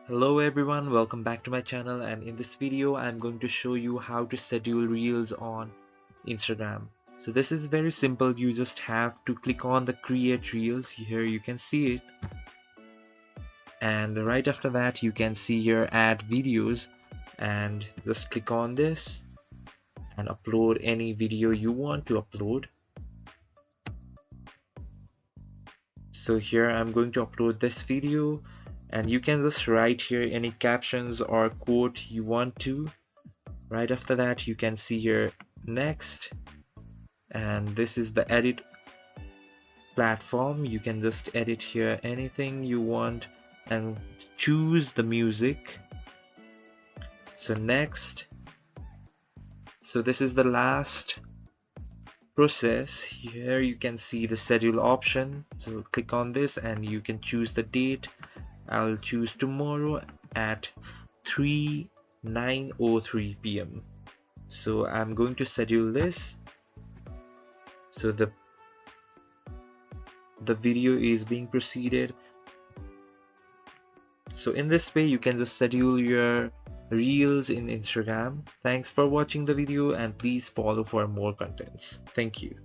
Hello everyone, welcome back to my channel, and in this video I'm going to show you how to schedule reels on Instagram. So this is very simple. You just have to click on the create reels. Here you can see it, and right after that you can see here add videos, and just click on this and upload any video you want to upload. So here I'm going to upload this video, and you can just write here any captions or quote you want to. Right after that you can see here next, and this is the edit platform. You can just edit here anything you want and choose the music. So next, so this is the last process. Here you can see the schedule option, so click on this and you can choose the date. I'll choose tomorrow at 9:03 p.m. So I'm going to schedule this. So the video is being proceeded. So in this way you can just schedule your reels in Instagram. Thanks for watching the video, and please follow for more contents. Thank you.